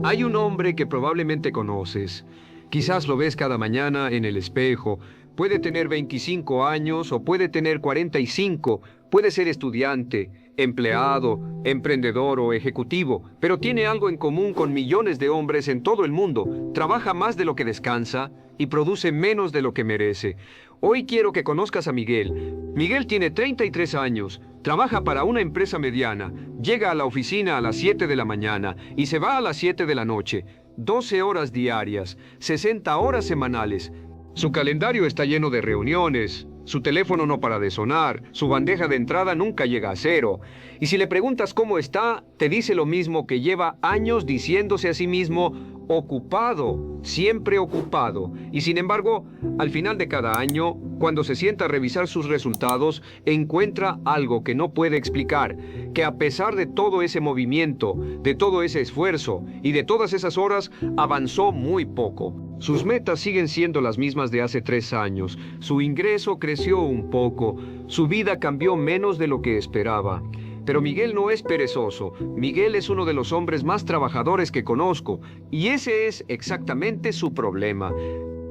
Hay un hombre que probablemente conoces. Quizás lo ves cada mañana en el espejo. Puede tener 25 años o puede tener 45. Puede ser estudiante, empleado, emprendedor o ejecutivo, pero tiene algo en común con millones de hombres en todo el mundo. Trabaja más de lo que descansa y produce menos de lo que merece. Hoy quiero que conozcas a Miguel. Miguel tiene 33 años, trabaja para una empresa mediana, llega a la oficina a las 7 de la mañana y se va a las 7 de la noche. 12 horas diarias, 60 horas semanales. Su calendario está lleno de reuniones, su teléfono no para de sonar, su bandeja de entrada nunca llega a cero. Y si le preguntas cómo está, te dice lo mismo que lleva años diciéndose a sí mismo: ocupado, siempre ocupado. Y sin embargo, al final de cada año, cuando se sienta a revisar sus resultados, encuentra algo que no puede explicar, que a pesar de todo ese movimiento, de todo ese esfuerzo y de todas esas horas, avanzó muy poco. Sus metas siguen siendo las mismas de hace 3 años, su ingreso creció un poco, su vida cambió menos de lo que esperaba. Pero Miguel no es perezoso. Miguel es uno de los hombres más trabajadores que conozco. Y ese es exactamente su problema.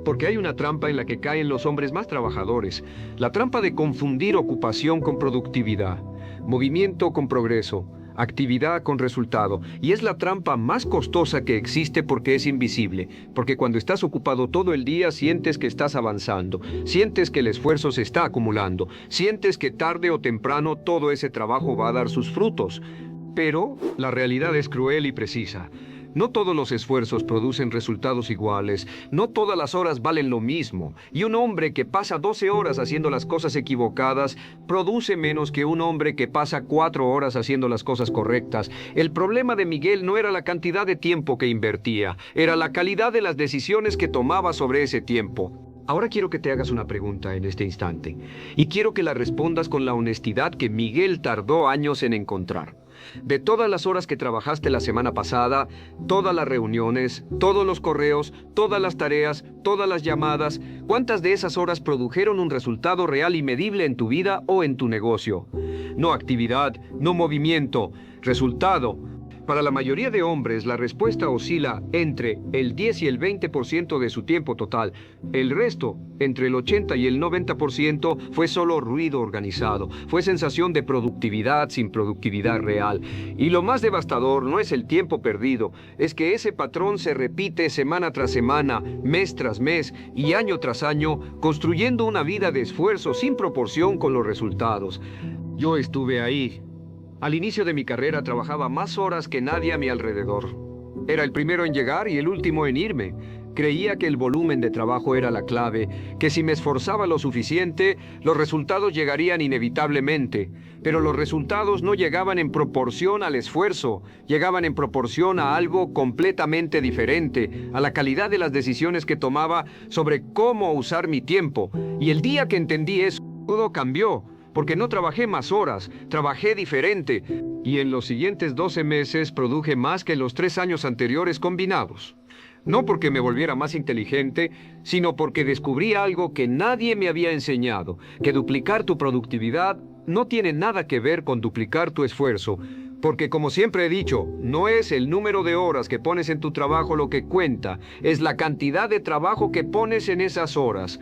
Porque hay una trampa en la que caen los hombres más trabajadores. La trampa de confundir ocupación con productividad, movimiento con progreso, actividad con resultado. Y es la trampa más costosa que existe porque es invisible. Porque cuando estás ocupado todo el día sientes que estás avanzando. Sientes que el esfuerzo se está acumulando. Sientes que tarde o temprano todo ese trabajo va a dar sus frutos. Pero la realidad es cruel y precisa. No todos los esfuerzos producen resultados iguales, no todas las horas valen lo mismo, y un hombre que pasa 12 horas haciendo las cosas equivocadas produce menos que un hombre que pasa 4 horas haciendo las cosas correctas. El problema de Miguel no era la cantidad de tiempo que invertía, era la calidad de las decisiones que tomaba sobre ese tiempo. Ahora quiero que te hagas una pregunta en este instante, y quiero que la respondas con la honestidad que Miguel tardó años en encontrar. De todas las horas que trabajaste la semana pasada, todas las reuniones, todos los correos, todas las tareas, todas las llamadas, ¿cuántas de esas horas produjeron un resultado real y medible en tu vida o en tu negocio? No actividad, no movimiento, resultado. Para la mayoría de hombres, la respuesta oscila entre el 10 y el 20% de su tiempo total. El resto, entre el 80 y el 90%, fue solo ruido organizado. Fue sensación de productividad sin productividad real. Y lo más devastador no es el tiempo perdido, es que ese patrón se repite semana tras semana, mes tras mes y año tras año, construyendo una vida de esfuerzo sin proporción con los resultados. Yo estuve ahí. Al inicio de mi carrera trabajaba más horas que nadie a mi alrededor. Era el primero en llegar y el último en irme. Creía que el volumen de trabajo era la clave, que si me esforzaba lo suficiente, los resultados llegarían inevitablemente. Pero los resultados no llegaban en proporción al esfuerzo, llegaban en proporción a algo completamente diferente, a la calidad de las decisiones que tomaba sobre cómo usar mi tiempo. Y el día que entendí eso, todo cambió. Porque no trabajé más horas, trabajé diferente, y en los siguientes 12 meses produje más que en los 3 años anteriores combinados. No porque me volviera más inteligente, sino porque descubrí algo que nadie me había enseñado, que duplicar tu productividad no tiene nada que ver con duplicar tu esfuerzo, porque como siempre he dicho, no es el número de horas que pones en tu trabajo lo que cuenta, es la cantidad de trabajo que pones en esas horas.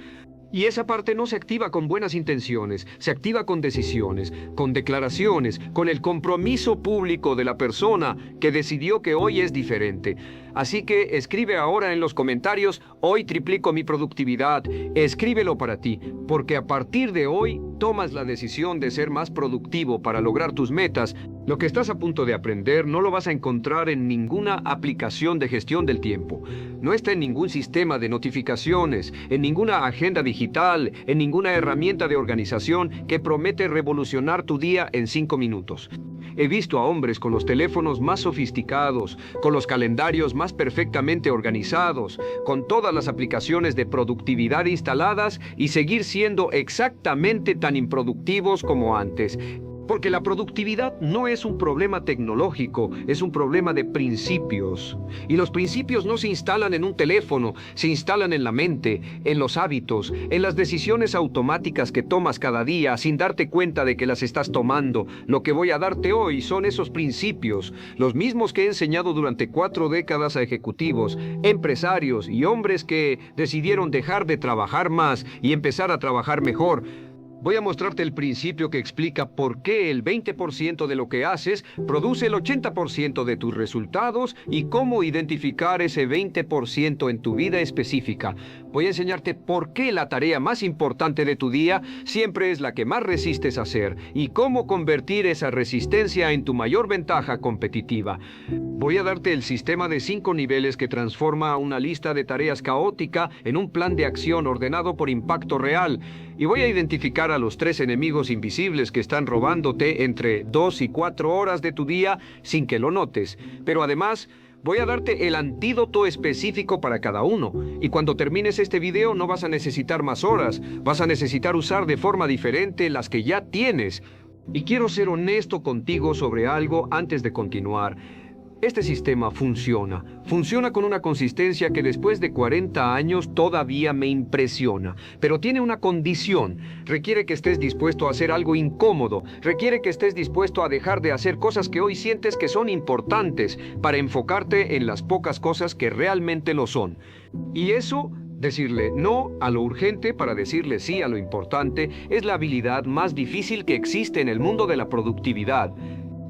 Y esa parte no se activa con buenas intenciones, se activa con decisiones, con declaraciones, con el compromiso público de la persona que decidió que hoy es diferente. Así que escribe ahora en los comentarios: hoy triplico mi productividad. Escríbelo para ti, porque a partir de hoy tomas la decisión de ser más productivo para lograr tus metas. Lo que estás a punto de aprender no lo vas a encontrar en ninguna aplicación de gestión del tiempo. No está en ningún sistema de notificaciones, en ninguna agenda digital, en ninguna herramienta de organización que promete revolucionar tu día en 5 minutos. He visto a hombres con los teléfonos más sofisticados, con los calendarios más perfectamente organizados, con todas las aplicaciones de productividad instaladas y seguir siendo exactamente tan improductivos como antes. Porque la productividad no es un problema tecnológico, es un problema de principios. Y los principios no se instalan en un teléfono, se instalan en la mente, en los hábitos, en las decisiones automáticas que tomas cada día sin darte cuenta de que las estás tomando. Lo que voy a darte hoy son esos principios, los mismos que he enseñado durante 4 décadas a ejecutivos, empresarios y hombres que decidieron dejar de trabajar más y empezar a trabajar mejor. Voy a mostrarte el principio que explica por qué el 20% de lo que haces produce el 80% de tus resultados y cómo identificar ese 20% en tu vida específica. Voy a enseñarte por qué la tarea más importante de tu día siempre es la que más resistes a hacer y cómo convertir esa resistencia en tu mayor ventaja competitiva. Voy a darte el sistema de 5 niveles que transforma una lista de tareas caótica en un plan de acción ordenado por impacto real. Y voy a identificar a los 3 enemigos invisibles que están robándote entre 2 y 4 horas de tu día sin que lo notes. Pero además, voy a darte el antídoto específico para cada uno. Y cuando termines este video no vas a necesitar más horas, vas a necesitar usar de forma diferente las que ya tienes. Y quiero ser honesto contigo sobre algo antes de continuar. Este sistema funciona con una consistencia que después de 40 años todavía me impresiona, pero tiene una condición. Requiere que estés dispuesto a hacer algo incómodo, requiere que estés dispuesto a dejar de hacer cosas que hoy sientes que son importantes para enfocarte en las pocas cosas que realmente lo son. Y eso, decirle no a lo urgente para decirle sí a lo importante, es la habilidad más difícil que existe en el mundo de la productividad.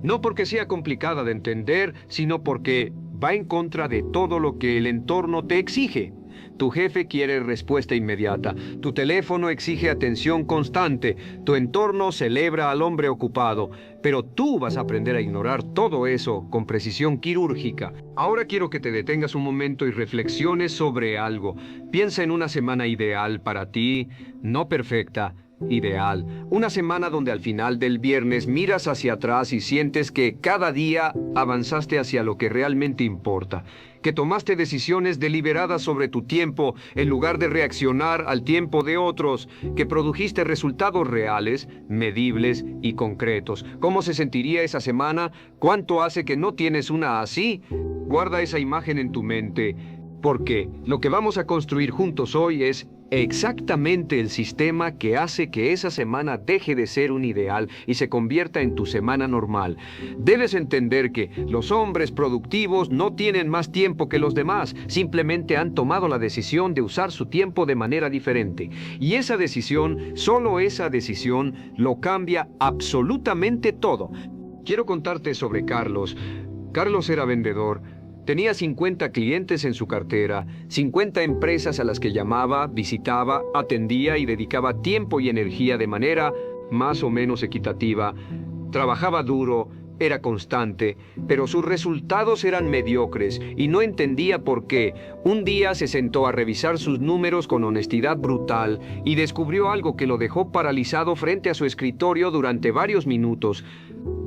No porque sea complicada de entender, sino porque va en contra de todo lo que el entorno te exige. Tu jefe quiere respuesta inmediata, tu teléfono exige atención constante, tu entorno celebra al hombre ocupado, pero tú vas a aprender a ignorar todo eso con precisión quirúrgica. Ahora quiero que te detengas un momento y reflexiones sobre algo. Piensa en una semana ideal para ti, no perfecta, ideal. Una semana donde al final del viernes miras hacia atrás y sientes que cada día avanzaste hacia lo que realmente importa, que tomaste decisiones deliberadas sobre tu tiempo en lugar de reaccionar al tiempo de otros, que produjiste resultados reales, medibles y concretos. ¿Cómo se sentiría esa semana? ¿Cuánto hace que no tienes una así? Guarda esa imagen en tu mente, porque lo que vamos a construir juntos hoy es exactamente el sistema que hace que esa semana deje de ser un ideal y se convierta en tu semana normal. Debes entender que los hombres productivos no tienen más tiempo que los demás, simplemente han tomado la decisión de usar su tiempo de manera diferente. Y esa decisión, solo esa decisión, lo cambia absolutamente todo. Quiero contarte sobre Carlos. Carlos era vendedor. Tenía 50 clientes en su cartera, 50 empresas a las que llamaba, visitaba, atendía y dedicaba tiempo y energía de manera más o menos equitativa. Trabajaba duro, era constante, pero sus resultados eran mediocres y no entendía por qué. Un día se sentó a revisar sus números con honestidad brutal y descubrió algo que lo dejó paralizado frente a su escritorio durante varios minutos.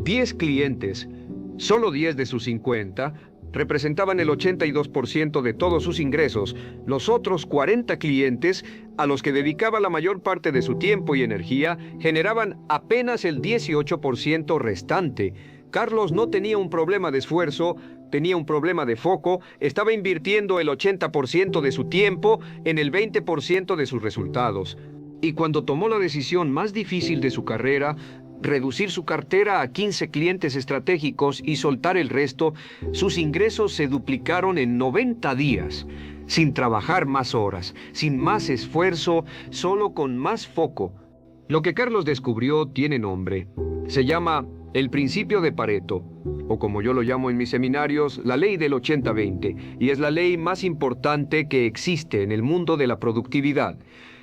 10 clientes, solo 10 de sus 50, representaban el 82% de todos sus ingresos. Los otros 40 clientes, a los que dedicaba la mayor parte de su tiempo y energía, generaban apenas el 18% restante. Carlos no tenía un problema de esfuerzo, tenía un problema de foco, estaba invirtiendo el 80% de su tiempo en el 20% de sus resultados. Y cuando tomó la decisión más difícil de su carrera, reducir su cartera a 15 clientes estratégicos y soltar el resto, sus ingresos se duplicaron en 90 días, sin trabajar más horas, sin más esfuerzo, solo con más foco. Lo que Carlos descubrió tiene nombre. Se llama el principio de Pareto, o como yo lo llamo en mis seminarios, la ley del 80-20, y es la ley más importante que existe en el mundo de la productividad.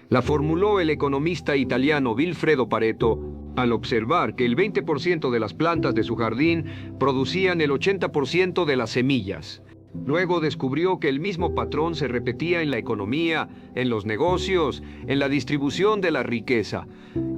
La formuló el economista italiano Vilfredo Pareto al observar que el 20% de las plantas de su jardín producían el 80% de las semillas. Luego descubrió que el mismo patrón se repetía en la economía, en los negocios, en la distribución de la riqueza.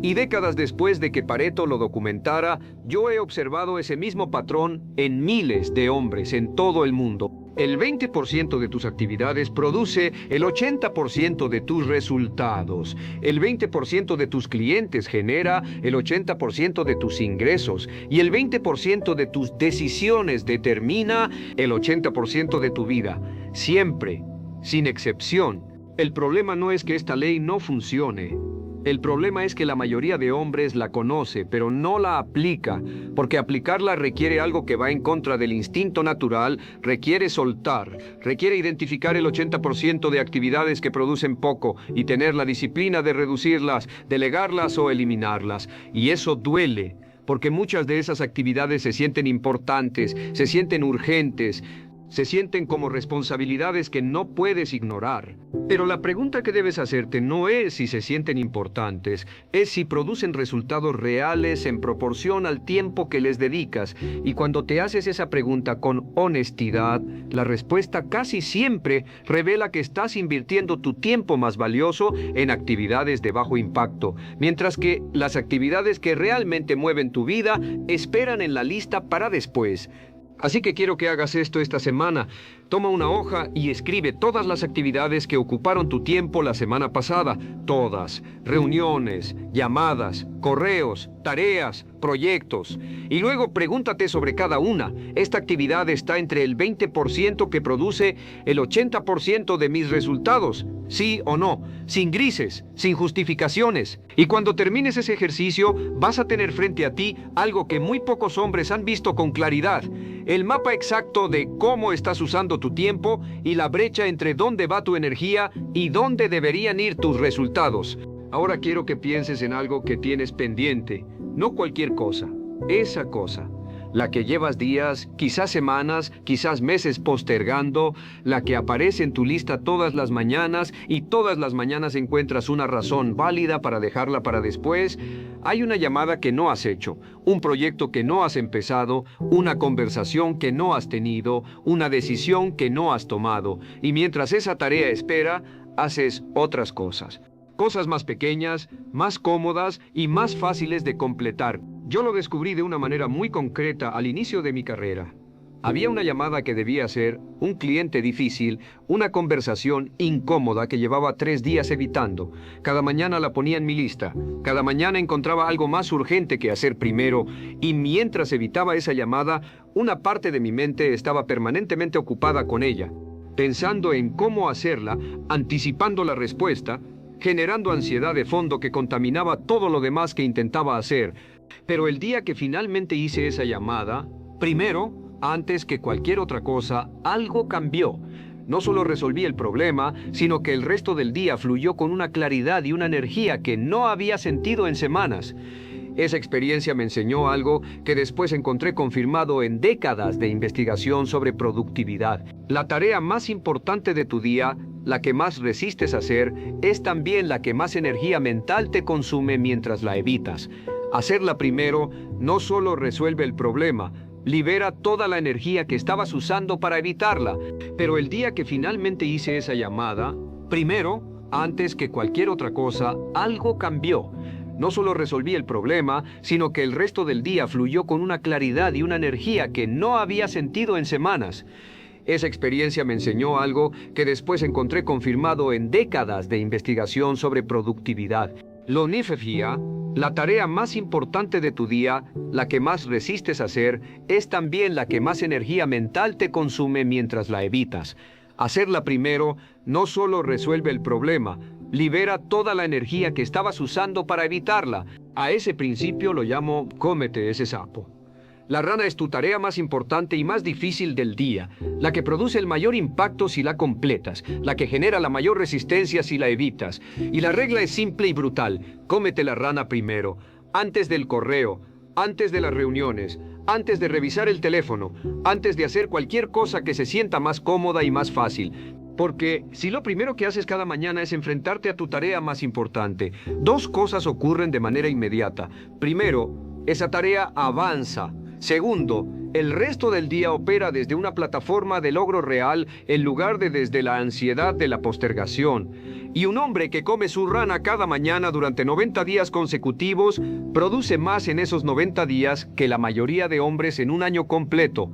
Y décadas después de que Pareto lo documentara, yo he observado ese mismo patrón en miles de hombres en todo el mundo. El 20% de tus actividades produce el 80% de tus resultados. El 20% de tus clientes genera el 80% de tus ingresos. Y el 20% de tus decisiones determina el 80% de tu vida. Siempre, sin excepción. El problema no es que esta ley no funcione. El problema es que la mayoría de hombres la conoce, pero no la aplica, porque aplicarla requiere algo que va en contra del instinto natural, requiere soltar, requiere identificar el 80% de actividades que producen poco y tener la disciplina de reducirlas, delegarlas o eliminarlas. Y eso duele, porque muchas de esas actividades se sienten importantes, se sienten urgentes, se sienten como responsabilidades que no puedes ignorar. Pero la pregunta que debes hacerte no es si se sienten importantes, es si producen resultados reales en proporción al tiempo que les dedicas. Y cuando te haces esa pregunta con honestidad, la respuesta casi siempre revela que estás invirtiendo tu tiempo más valioso en actividades de bajo impacto, mientras que las actividades que realmente mueven tu vida esperan en la lista para después. Así que quiero que hagas esto esta semana. Toma una hoja y escribe todas las actividades que ocuparon tu tiempo la semana pasada. Todas. Reuniones, llamadas, correos, tareas, proyectos. Y luego pregúntate sobre cada una. ¿Esta actividad está entre el 20% que produce el 80% de mis resultados? ¿Sí o no? Sin grises, sin justificaciones. Y cuando termines ese ejercicio, vas a tener frente a ti algo que muy pocos hombres han visto con claridad. El mapa exacto de cómo estás usando tu tiempo y la brecha entre dónde va tu energía y dónde deberían ir tus resultados. Ahora quiero que pienses en algo que tienes pendiente. No cualquier cosa, esa cosa. La que llevas días, quizás semanas, quizás meses postergando, la que aparece en tu lista todas las mañanas y todas las mañanas encuentras una razón válida para dejarla para después. Hay una llamada que no has hecho, un proyecto que no has empezado, una conversación que no has tenido, una decisión que no has tomado. Y mientras esa tarea espera, haces otras cosas. Cosas más pequeñas, más cómodas y más fáciles de completar. Yo lo descubrí de una manera muy concreta al inicio de mi carrera. Había una llamada que debía hacer, un cliente difícil, una conversación incómoda que llevaba 3 días evitando. Cada mañana la ponía en mi lista. Cada mañana encontraba algo más urgente que hacer primero. Y mientras evitaba esa llamada, una parte de mi mente estaba permanentemente ocupada con ella, pensando en cómo hacerla, anticipando la respuesta, generando ansiedad de fondo que contaminaba todo lo demás que intentaba hacer. Pero el día que finalmente hice esa llamada, primero, antes que cualquier otra cosa, algo cambió. No solo resolví el problema, sino que el resto del día fluyó con una claridad y una energía que no había sentido en semanas. Esa experiencia me enseñó algo que después encontré confirmado en décadas de investigación sobre productividad. La tarea más importante de tu día, la que más resistes a hacer, es también la que más energía mental te consume mientras la evitas. Hacerla primero no solo resuelve el problema, libera toda la energía que estabas usando para evitarla. Pero el día que finalmente hice esa llamada, primero, antes que cualquier otra cosa, algo cambió. No solo resolví el problema, sino que el resto del día fluyó con una claridad y una energía que no había sentido en semanas. Esa experiencia me enseñó algo que después encontré confirmado en décadas de investigación sobre productividad. Lo nifefía, la tarea más importante de tu día, la que más resistes a hacer, es también la que más energía mental te consume mientras la evitas. Hacerla primero no solo resuelve el problema, libera toda la energía que estabas usando para evitarla. A ese principio lo llamo cómete ese sapo. La rana es tu tarea más importante y más difícil del día, la que produce el mayor impacto si la completas, la que genera la mayor resistencia si la evitas. Y la regla es simple y brutal: cómete la rana primero, antes del correo, antes de las reuniones, antes de revisar el teléfono, antes de hacer cualquier cosa que se sienta más cómoda y más fácil. Porque si lo primero que haces cada mañana es enfrentarte a tu tarea más importante, 2 cosas ocurren de manera inmediata. Primero, esa tarea avanza. Segundo, el resto del día opera desde una plataforma de logro real en lugar de desde la ansiedad de la postergación. Y un hombre que come su rana cada mañana durante 90 días consecutivos produce más en esos 90 días que la mayoría de hombres en un año completo.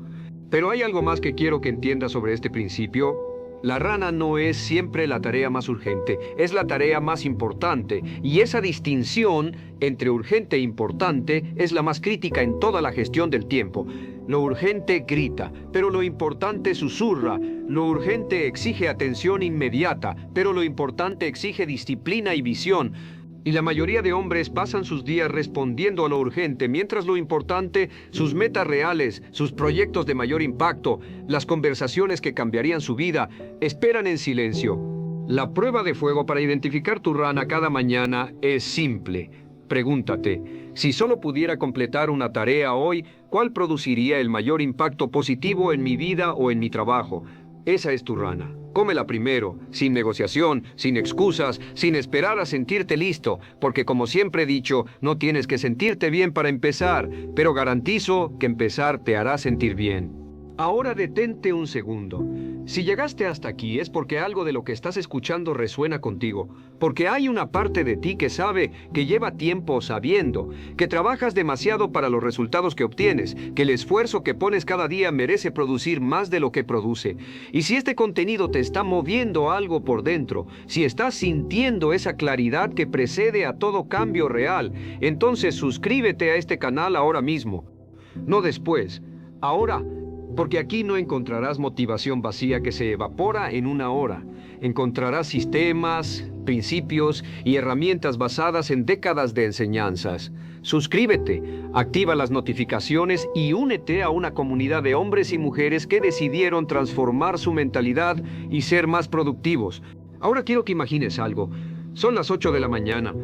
Pero hay algo más que quiero que entiendas sobre este principio. La rana no es siempre la tarea más urgente, es la tarea más importante, y esa distinción entre urgente e importante es la más crítica en toda la gestión del tiempo. Lo urgente grita, pero lo importante susurra. Lo urgente exige atención inmediata, pero lo importante exige disciplina y visión. Y la mayoría de hombres pasan sus días respondiendo a lo urgente, mientras lo importante, sus metas reales, sus proyectos de mayor impacto, las conversaciones que cambiarían su vida, esperan en silencio. La prueba de fuego para identificar tu rana cada mañana es simple. Pregúntate, si solo pudiera completar una tarea hoy, ¿cuál produciría el mayor impacto positivo en mi vida o en mi trabajo? Esa es tu rana. Cómela primero, sin negociación, sin excusas, sin esperar a sentirte listo, porque como siempre he dicho, no tienes que sentirte bien para empezar, pero garantizo que empezar te hará sentir bien. Ahora detente un segundo. Si llegaste hasta aquí es porque algo de lo que estás escuchando resuena contigo, porque hay una parte de ti que sabe, que lleva tiempo sabiendo, que trabajas demasiado para los resultados que obtienes, que el esfuerzo que pones cada día merece producir más de lo que produce. Y si este contenido te está moviendo algo por dentro, si estás sintiendo esa claridad que precede a todo cambio real, entonces suscríbete a este canal ahora mismo. No después, ahora. Porque aquí no encontrarás motivación vacía que se evapora en una hora. Encontrarás sistemas, principios y herramientas basadas en décadas de enseñanzas. Suscríbete, activa las notificaciones y únete a una comunidad de hombres y mujeres que decidieron transformar su mentalidad y ser más productivos. Ahora quiero que imagines algo. Son las 8 de la mañana.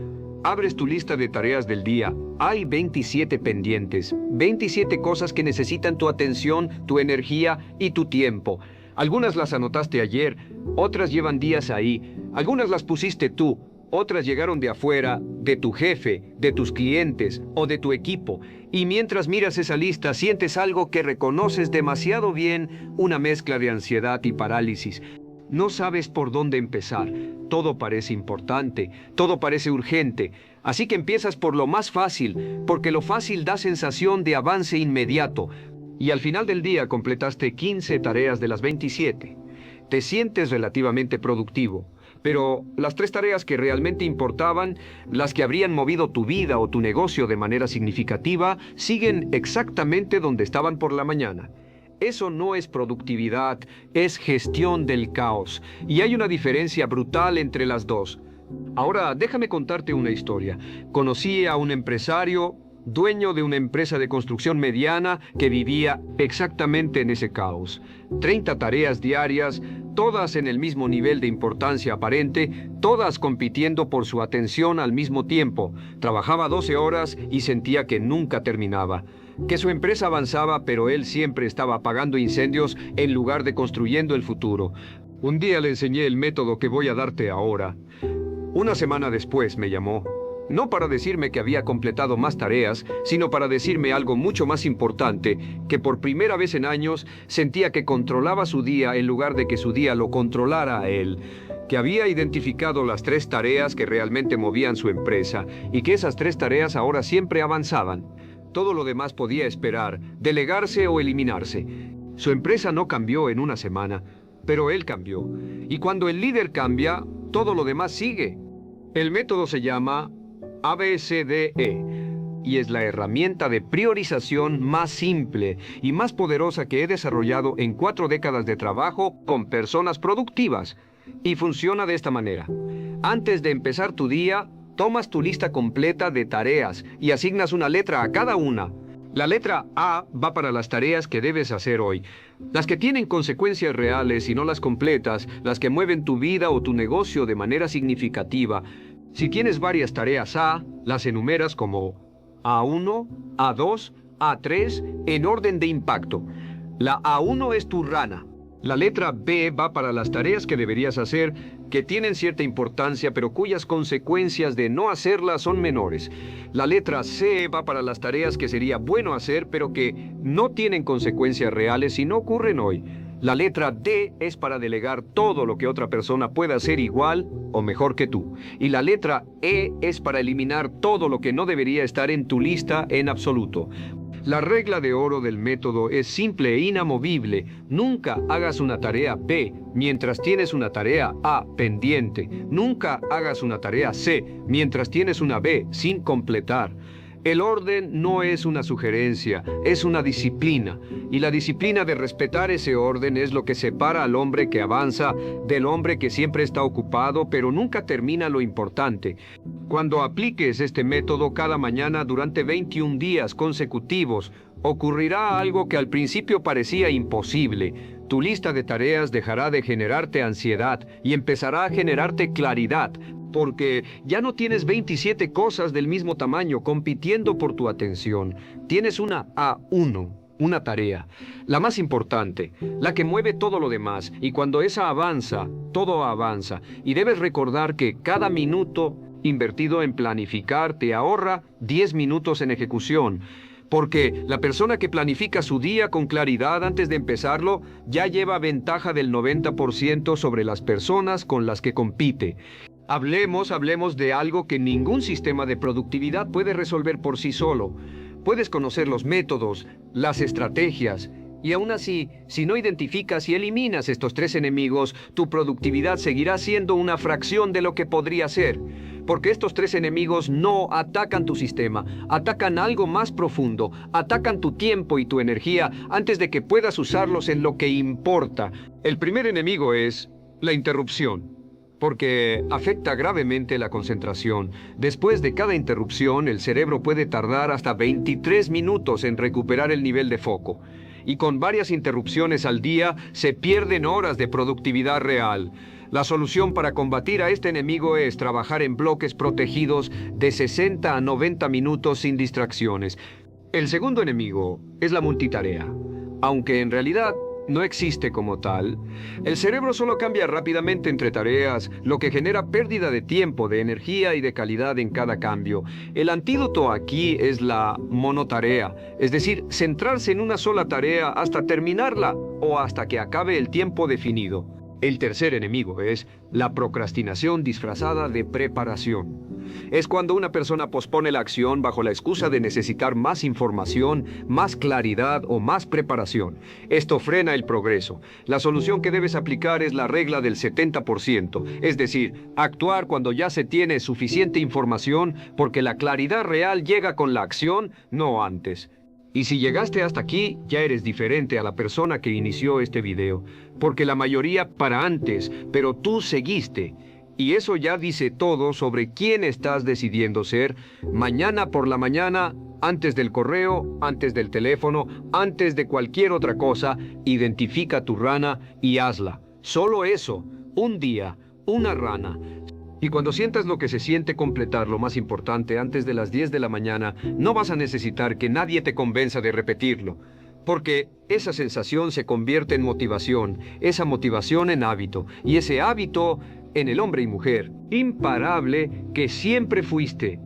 Abres tu lista de tareas del día. Hay 27 pendientes, 27 cosas que necesitan tu atención, tu energía y tu tiempo. Algunas las anotaste ayer, otras llevan días ahí, algunas las pusiste tú, otras llegaron de afuera, de tu jefe, de tus clientes o de tu equipo. Y mientras miras esa lista, sientes algo que reconoces demasiado bien, una mezcla de ansiedad y parálisis. No sabes por dónde empezar. Todo parece importante, todo parece urgente. Así que empiezas por lo más fácil, porque lo fácil da sensación de avance inmediato. Y al final del día completaste 15 tareas de las 27. Te sientes relativamente productivo. Pero las 3 tareas que realmente importaban, las que habrían movido tu vida o tu negocio de manera significativa, siguen exactamente donde estaban por la mañana. Eso no es productividad, es gestión del caos. Y hay una diferencia brutal entre las dos. Ahora, déjame contarte una historia. Conocí a un empresario, dueño de una empresa de construcción mediana, que vivía exactamente en ese caos. 30 tareas diarias, todas en el mismo nivel de importancia aparente, todas compitiendo por su atención al mismo tiempo. Trabajaba 12 horas y sentía que nunca terminaba. Que su empresa avanzaba, pero él siempre estaba apagando incendios en lugar de construyendo el futuro. Un día le enseñé el método que voy a darte ahora. Una semana después me llamó. No para decirme que había completado más tareas, sino para decirme algo mucho más importante, que por primera vez en años sentía que controlaba su día en lugar de que su día lo controlara a él. Que había identificado las 3 tareas que realmente movían su empresa y que esas 3 tareas ahora siempre avanzaban. Todo lo demás podía esperar, delegarse o eliminarse. Su empresa no cambió en una semana, pero él cambió. Y cuando el líder cambia, todo lo demás sigue. El método se llama ABCDE y es la herramienta de priorización más simple y más poderosa que he desarrollado en 4 décadas de trabajo con personas productivas. Y funciona de esta manera. Antes de empezar tu día, tomas tu lista completa de tareas y asignas una letra a cada una. La letra A va para las tareas que debes hacer hoy. Las que tienen consecuencias reales y no las completas, las que mueven tu vida o tu negocio de manera significativa. Si tienes varias tareas A, las enumeras como A1, A2, A3 en orden de impacto. La A1 es tu rana. La letra B va para las tareas que deberías hacer, que tienen cierta importancia, pero cuyas consecuencias de no hacerlas son menores. La letra C va para las tareas que sería bueno hacer, pero que no tienen consecuencias reales y no ocurren hoy. La letra D es para delegar todo lo que otra persona pueda hacer igual o mejor que tú. Y la letra E es para eliminar todo lo que no debería estar en tu lista en absoluto. La regla de oro del método es simple e inamovible. Nunca hagas una tarea B mientras tienes una tarea A pendiente. Nunca hagas una tarea C mientras tienes una B sin completar. El orden no es una sugerencia, es una disciplina. Y la disciplina de respetar ese orden es lo que separa al hombre que avanza del hombre que siempre está ocupado, pero nunca termina lo importante. Cuando apliques este método cada mañana durante 21 días consecutivos, ocurrirá algo que al principio parecía imposible. Tu lista de tareas dejará de generarte ansiedad y empezará a generarte claridad, porque ya no tienes 27 cosas del mismo tamaño compitiendo por tu atención. Tienes una A1, una tarea, la más importante, la que mueve todo lo demás, y cuando esa avanza, todo avanza, y debes recordar que cada minuto invertido en planificar te ahorra 10 minutos en ejecución. Porque la persona que planifica su día con claridad antes de empezarlo ya lleva ventaja del 90% sobre las personas con las que compite. Hablemos de algo que ningún sistema de productividad puede resolver por sí solo. Puedes conocer los métodos, las estrategias, y aún así, si no identificas y eliminas estos 3 enemigos, tu productividad seguirá siendo una fracción de lo que podría ser. Porque estos 3 enemigos no atacan tu sistema, atacan algo más profundo, atacan tu tiempo y tu energía antes de que puedas usarlos en lo que importa. El primer enemigo es la interrupción, porque afecta gravemente la concentración. Después de cada interrupción, el cerebro puede tardar hasta 23 minutos en recuperar el nivel de foco. Y con varias interrupciones al día, se pierden horas de productividad real. La solución para combatir a este enemigo es trabajar en bloques protegidos de 60 a 90 minutos sin distracciones. El segundo enemigo es la multitarea. Aunque en realidad no existe como tal, el cerebro solo cambia rápidamente entre tareas, lo que genera pérdida de tiempo, de energía y de calidad en cada cambio. El antídoto aquí es la monotarea, es decir, centrarse en una sola tarea hasta terminarla o hasta que acabe el tiempo definido. El tercer enemigo es la procrastinación disfrazada de preparación. Es cuando una persona pospone la acción bajo la excusa de necesitar más información, más claridad o más preparación. Esto frena el progreso. La solución que debes aplicar es la regla del 70%, es decir, actuar cuando ya se tiene suficiente información, porque la claridad real llega con la acción, no antes. Y si llegaste hasta aquí, ya eres diferente a la persona que inició este video, porque la mayoría para antes, pero tú seguiste. Y eso ya dice todo sobre quién estás decidiendo ser. Mañana por la mañana, antes del correo, antes del teléfono, antes de cualquier otra cosa, identifica tu rana y hazla. Solo eso, un día, una rana. Y cuando sientas lo que se siente completar lo más importante antes de las 10 de la mañana, no vas a necesitar que nadie te convenza de repetirlo. Porque esa sensación se convierte en motivación, esa motivación en hábito, y ese hábito en el hombre y mujer imparable que siempre fuiste.